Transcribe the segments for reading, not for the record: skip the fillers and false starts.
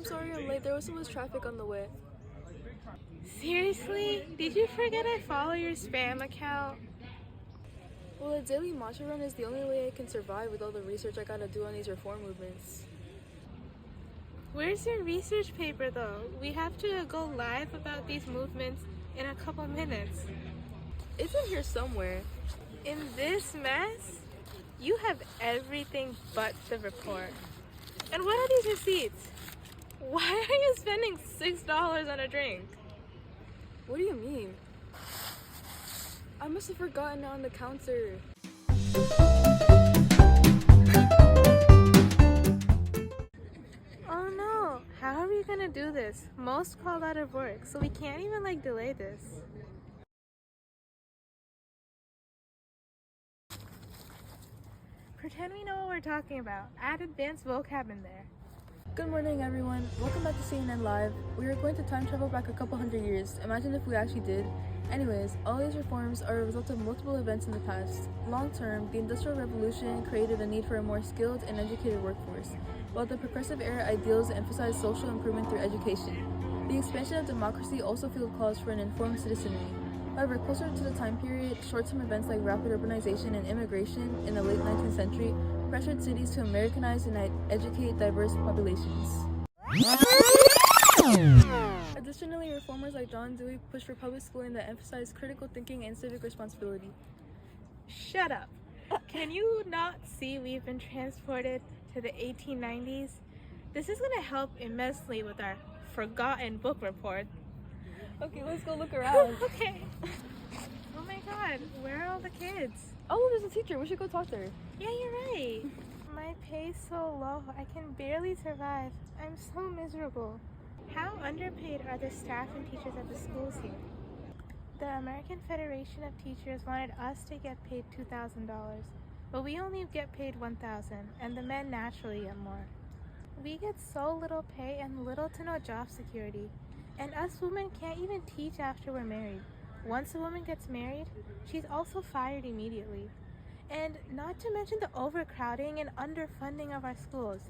sorry I'm late. There was so much traffic on the way. Seriously? Did you forget I follow your spam account? Well, a daily matcha run is the only way I can survive with all the research I gotta do on these reform movements. Where's your research paper though? We have to go live about these movements in a couple minutes. It's in here somewhere. In this mess? You have everything but the report. And what are these receipts? Why are you spending $6 on a drink? What do you mean? I must have forgotten it on the counter. Oh no, how are we gonna do this? Most called out of work, so we can't even delay this. Pretend we know what we're talking about. Add advanced vocab in there. Good morning, everyone. Welcome back to CNN Live. We are going to time travel back a couple hundred years. Imagine if we actually did. Anyways, all these reforms are a result of multiple events in the past. Long term, the Industrial Revolution created a need for a more skilled and educated workforce, while the Progressive Era ideals emphasized social improvement through education. The expansion of democracy also fueled calls for an informed citizenry. However, closer to the time period, short-term events like rapid urbanization and immigration in the late 19th century pressured cities to Americanize and educate diverse populations. Additionally, reformers like John Dewey pushed for public schooling that emphasized critical thinking and civic responsibility. Shut up. Can you not see we've been transported to the 1890s? This is going to help immensely with our forgotten book report. Okay, let's go look around. Okay. Oh my god, where are all the kids? Oh, there's a teacher. We should go talk to her. Yeah, you're right. My pay's so low, I can barely survive. I'm so miserable. How underpaid are the staff and teachers at the schools here? The American Federation of Teachers wanted us to get paid $2,000, but we only get paid $1,000, and the men naturally get more. We get so little pay and little to no job security, and us women can't even teach after we're married. Once a woman gets married, she's also fired immediately. And not to mention the overcrowding and underfunding of our schools.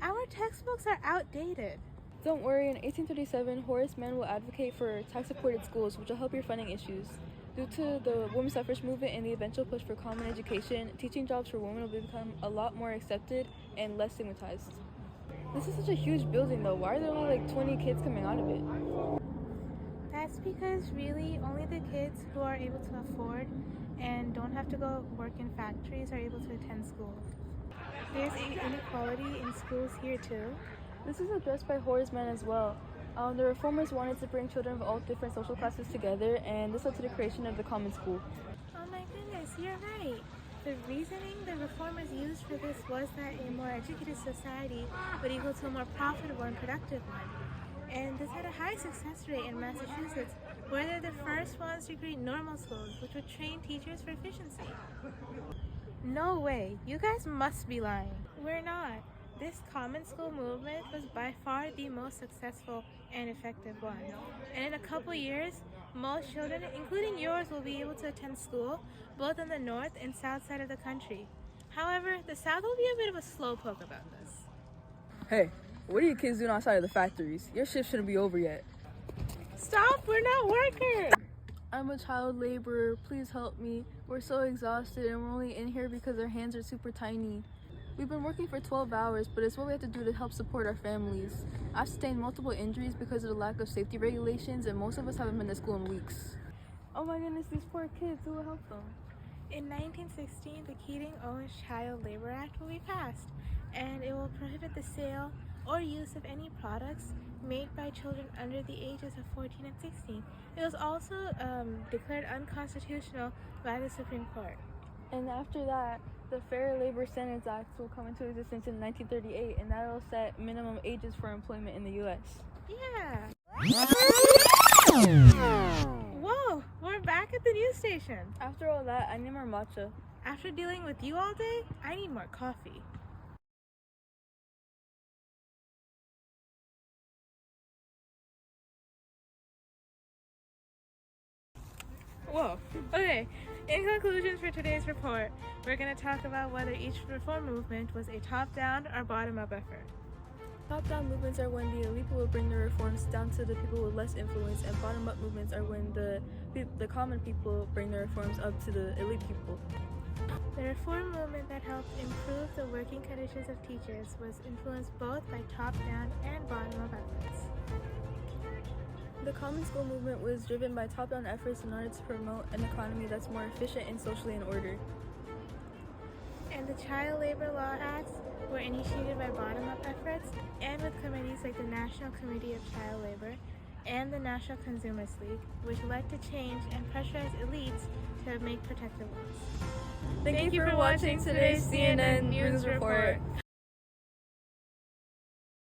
Our textbooks are outdated. Don't worry, in 1837, Horace Mann will advocate for tax-supported schools, which will help your funding issues. Due to the women's suffrage movement and the eventual push for common education, teaching jobs for women will become a lot more accepted and less stigmatized. This is such a huge building though. Why are there only 20 kids coming out of it? That's because really only the kids who are able to afford and don't have to go work in factories are able to attend school. There's inequality in schools here too. This is addressed by Horace Mann as well. The reformers wanted to bring children of all different social classes together, and this led to the creation of the common school. Oh my goodness, you're right. The reasoning the reformers used for this was that a more educated society would equal to a more profitable and productive one. And this had a high success rate in Massachusetts, where they're the first ones to create normal schools, which would train teachers for efficiency. No way, you guys must be lying. We're not. This common school movement was by far the most successful and effective one. And in a couple years, most children, including yours, will be able to attend school, both on the north and south side of the country. However, the south will be a bit of a slowpoke about this. Hey, what are you kids doing outside of the factories? Your shift shouldn't be over yet. Stop, we're not workers! I'm a child laborer, please help me. We're so exhausted and we're only in here because our hands are super tiny. We've been working for 12 hours, but it's what we have to do to help support our families. I've sustained multiple injuries because of the lack of safety regulations, and most of us haven't been to school in weeks. Oh my goodness, these poor kids, who will help them? In 1916, the Keating-Owens Child Labor Act will be passed, and it will prohibit the sale or use of any products made by children under the ages of 14 and 16. It was also declared unconstitutional by the Supreme Court. And after that, the Fair Labor Standards Act will come into existence in 1938, and that will set minimum ages for employment in the U.S. Yeah. Whoa, we're back at the news station. After all that, I need more matcha. After dealing with you all day, I need more coffee. Whoa. Okay, in conclusions for today's report, we're going to talk about whether each reform movement was a top-down or bottom-up effort. Top-down movements are when the elite will bring their reforms down to the people with less influence, and bottom-up movements are when the common people bring their reforms up to the elite people. The reform movement that helped improve the working conditions of teachers was influenced both by top-down and bottom-up efforts. The common school movement was driven by top-down efforts in order to promote an economy that's more efficient and socially in order. And the Child Labor Law Acts were initiated by bottom-up efforts and with committees like the National Committee of Child Labor and the National Consumers League, which led to change and pressurized elites to make protective laws. Thank you for watching today's CNN News Report.